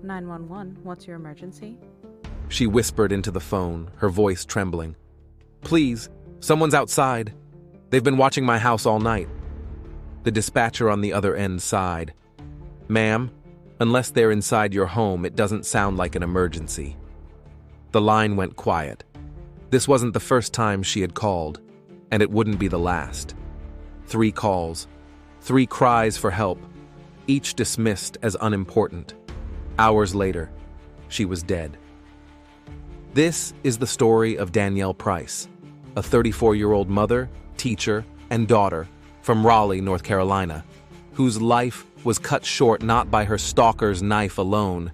911, what's your emergency? She whispered into the phone, her voice trembling. Please, someone's outside. They've been watching my house all night. The dispatcher on the other end sighed. Ma'am, unless they're inside your home, it doesn't sound like an emergency. The line went quiet. This wasn't the first time she had called, and it wouldn't be the last. 3 calls, 3 cries for help, each dismissed as unimportant. Hours later, she was dead. This is the story of Danielle Price, a 34-year-old mother, teacher, and daughter from Raleigh, North Carolina, whose life was cut short not by her stalker's knife alone,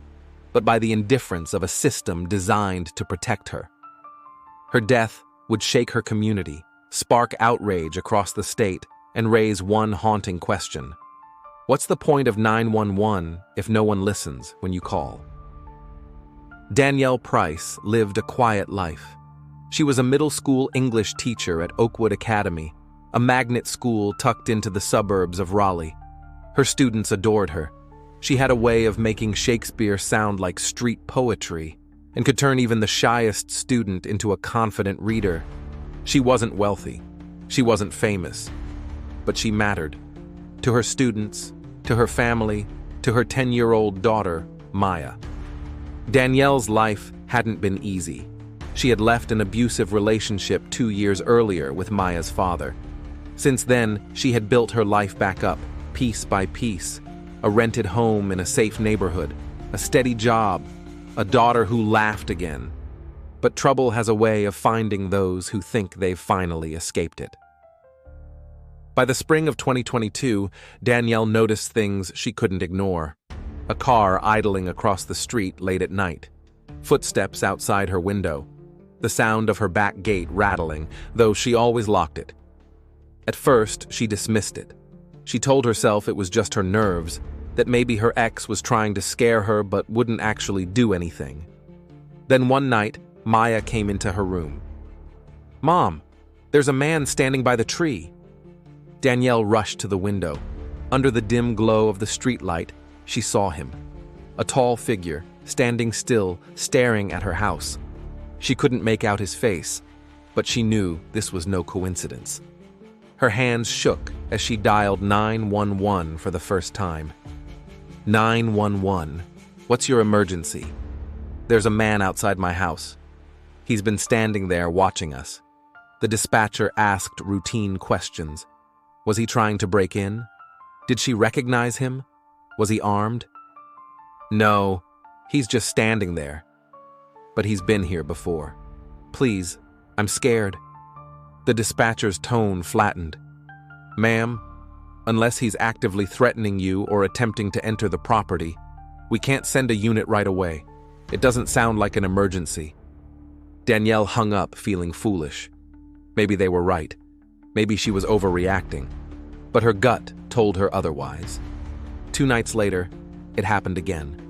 but by the indifference of a system designed to protect her. Her death would shake her community, spark outrage across the state, and raise one haunting question. What's the point of 911 if no one listens when you call? Danielle Price lived a quiet life. She was a middle school English teacher at Oakwood Academy, a magnet school tucked into the suburbs of Raleigh. Her students adored her. She had a way of making Shakespeare sound like street poetry and could turn even the shyest student into a confident reader. She wasn't wealthy. She wasn't famous. But she mattered. To her students, to her family, to her 10-year-old daughter, Maya. Danielle's life hadn't been easy. She had left an abusive relationship 2 years earlier with Maya's father. Since then, she had built her life back up, piece by piece. A rented home in a safe neighborhood, a steady job, a daughter who laughed again. But trouble has a way of finding those who think they've finally escaped it. By the spring of 2022, Danielle noticed things she couldn't ignore. A car idling across the street late at night. Footsteps outside her window. The sound of her back gate rattling, though she always locked it. At first, she dismissed it. She told herself it was just her nerves, that maybe her ex was trying to scare her but wouldn't actually do anything. Then one night, Maya came into her room. "Mom, there's a man standing by the tree." Danielle rushed to the window. Under the dim glow of the streetlight, she saw him. A tall figure, standing still, staring at her house. She couldn't make out his face, but she knew this was no coincidence. Her hands shook as she dialed 911 for the first time. 911. What's your emergency? There's a man outside my house. He's been standing there watching us. The dispatcher asked routine questions. Was he trying to break in? Did she recognize him? Was he armed? No, he's just standing there. But he's been here before. Please, I'm scared. The dispatcher's tone flattened. Ma'am, unless he's actively threatening you or attempting to enter the property, we can't send a unit right away. It doesn't sound like an emergency. Danielle hung up, feeling foolish. Maybe they were right. Maybe she was overreacting. But her gut told her otherwise. 2 nights later, it happened again.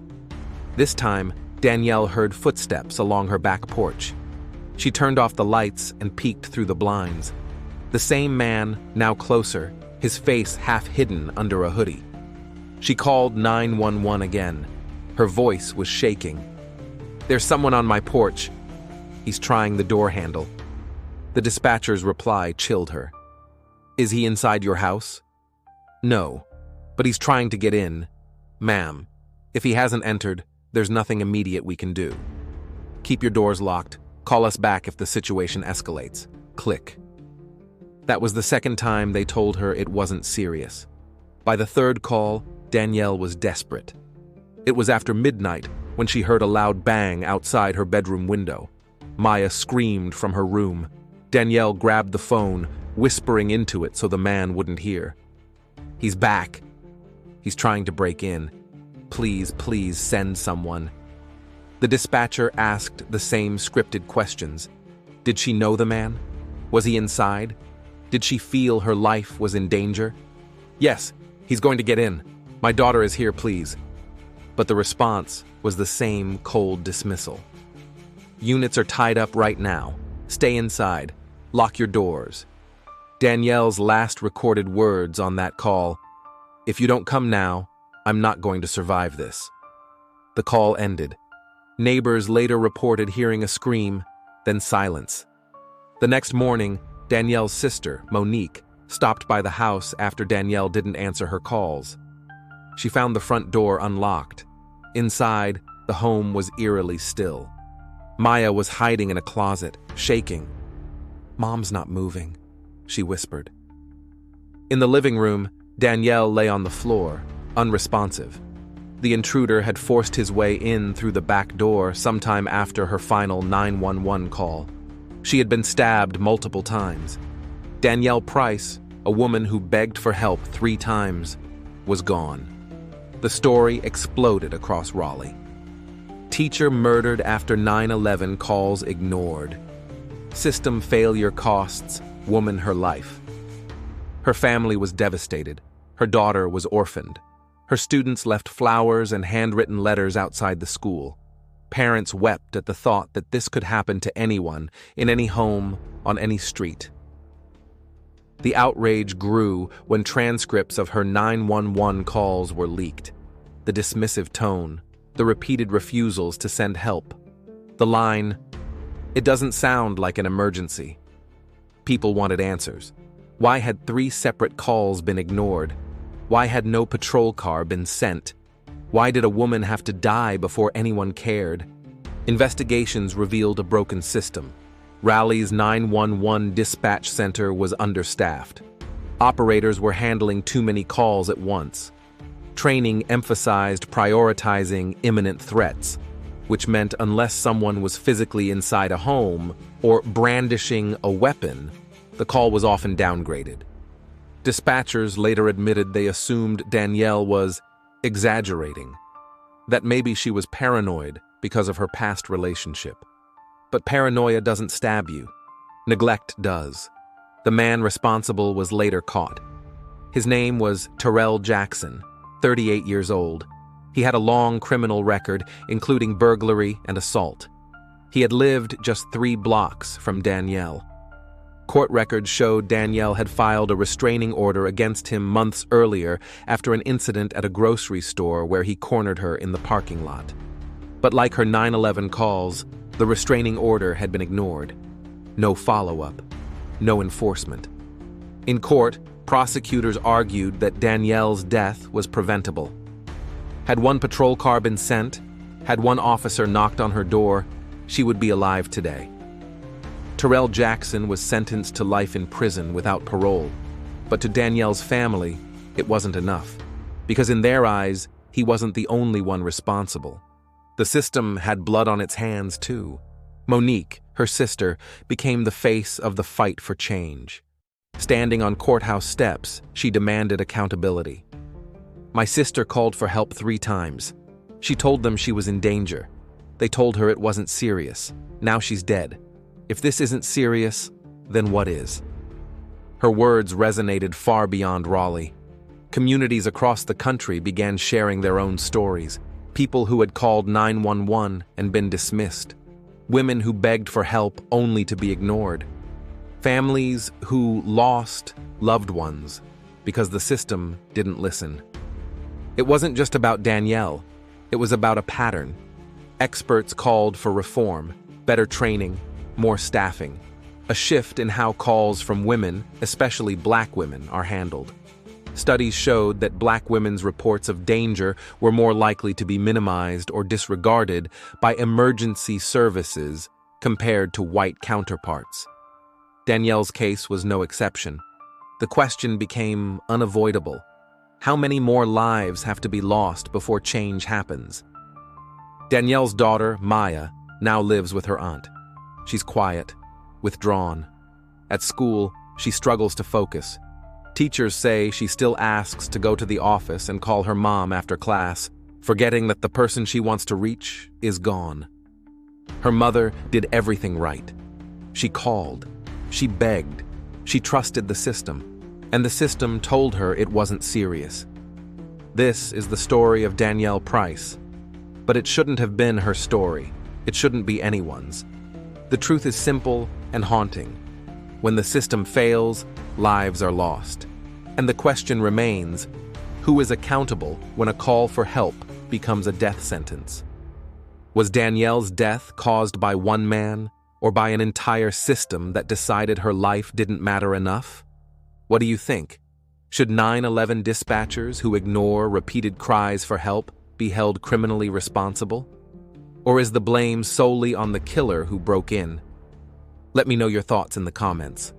This time, Danielle heard footsteps along her back porch. She turned off the lights and peeked through the blinds. The same man, now closer, his face half hidden under a hoodie. She called 911 again. Her voice was shaking. There's someone on my porch. He's trying the door handle. The dispatcher's reply chilled her. Is he inside your house? No, but he's trying to get in. Ma'am, if he hasn't entered, there's nothing immediate we can do. Keep your doors locked. Call us back if the situation escalates. Click. That was the second time they told her it wasn't serious. By the third call, Danielle was desperate. It was after midnight when she heard a loud bang outside her bedroom window. Maya screamed from her room. Danielle grabbed the phone, whispering into it so the man wouldn't hear. He's back. He's trying to break in. Please, please send someone. The dispatcher asked the same scripted questions. Did she know the man? Was he inside? Did she feel her life was in danger? Yes, he's going to get in. My daughter is here, please. But the response was the same cold dismissal. Units are tied up right now. Stay inside. Lock your doors. Danielle's last recorded words on that call, if you don't come now, I'm not going to survive this. The call ended. Neighbors later reported hearing a scream, then silence. The next morning, Danielle's sister, Monique, stopped by the house after Danielle didn't answer her calls. She found the front door unlocked. Inside, the home was eerily still. Maya was hiding in a closet, shaking. "Mom's not moving," she whispered. In the living room, Danielle lay on the floor, unresponsive. The intruder had forced his way in through the back door sometime after her final 911 call. She had been stabbed multiple times. Danielle Price, a woman who begged for help 3 times, was gone. The story exploded across Raleigh. Teacher murdered after 9/11 calls ignored. System failure costs woman her life. Her family was devastated. Her daughter was orphaned. Her students left flowers and handwritten letters outside the school. Parents wept at the thought that this could happen to anyone, in any home, on any street. The outrage grew when transcripts of her 911 calls were leaked. The dismissive tone, the repeated refusals to send help. The line, "It doesn't sound like an emergency." People wanted answers. Why had 3 separate calls been ignored? Why had no patrol car been sent? Why did a woman have to die before anyone cared? Investigations revealed a broken system. Raleigh's 911 dispatch center was understaffed. Operators were handling too many calls at once. Training emphasized prioritizing imminent threats, which meant unless someone was physically inside a home or brandishing a weapon, the call was often downgraded. Dispatchers later admitted they assumed Danielle was exaggerating, that maybe she was paranoid because of her past relationship. But paranoia doesn't stab you. Neglect does. The man responsible was later caught. His name was Terrell Jackson, 38 years old. He had a long criminal record, including burglary and assault. He had lived just 3 blocks from Danielle. Court records showed Danielle had filed a restraining order against him months earlier after an incident at a grocery store where he cornered her in the parking lot. But like her 9/11 calls, the restraining order had been ignored. No follow-up, no enforcement. In court, prosecutors argued that Danielle's death was preventable. Had one patrol car been sent, had one officer knocked on her door, she would be alive today. Terrell Jackson was sentenced to life in prison without parole, but to Danielle's family, it wasn't enough, because in their eyes, he wasn't the only one responsible. The system had blood on its hands too. Monique, her sister, became the face of the fight for change. Standing on courthouse steps, she demanded accountability. "My sister called for help 3 times. She told them she was in danger. They told her it wasn't serious. Now she's dead. If this isn't serious, then what is?" Her words resonated far beyond Raleigh. Communities across the country began sharing their own stories. People who had called 911 and been dismissed. Women who begged for help only to be ignored. Families who lost loved ones because the system didn't listen. It wasn't just about Danielle. It was about a pattern. Experts called for reform, better training, more staffing, a shift in how calls from women, especially Black women, are handled. Studies showed that Black women's reports of danger were more likely to be minimized or disregarded by emergency services compared to white counterparts. Danielle's case was no exception. The question became unavoidable. How many more lives have to be lost before change happens? Danielle's daughter, Maya, now lives with her aunt. She's quiet, withdrawn. At school, she struggles to focus. Teachers say she still asks to go to the office and call her mom after class, forgetting that the person she wants to reach is gone. Her mother did everything right. She called. She begged. She trusted the system. And the system told her it wasn't serious. This is the story of Danielle Price. But it shouldn't have been her story. It shouldn't be anyone's. The truth is simple and haunting. When the system fails, lives are lost. And the question remains, who is accountable when a call for help becomes a death sentence? Was Danielle's death caused by one man or by an entire system that decided her life didn't matter enough? What do you think? Should 9/11 dispatchers who ignore repeated cries for help be held criminally responsible? Or is the blame solely on the killer who broke in? Let me know your thoughts in the comments.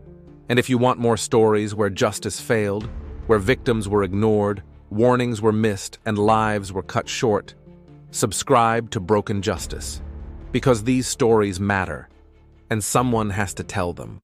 And if you want more stories where justice failed, where victims were ignored, warnings were missed, and lives were cut short, subscribe to Broken Justice, because these stories matter, and someone has to tell them.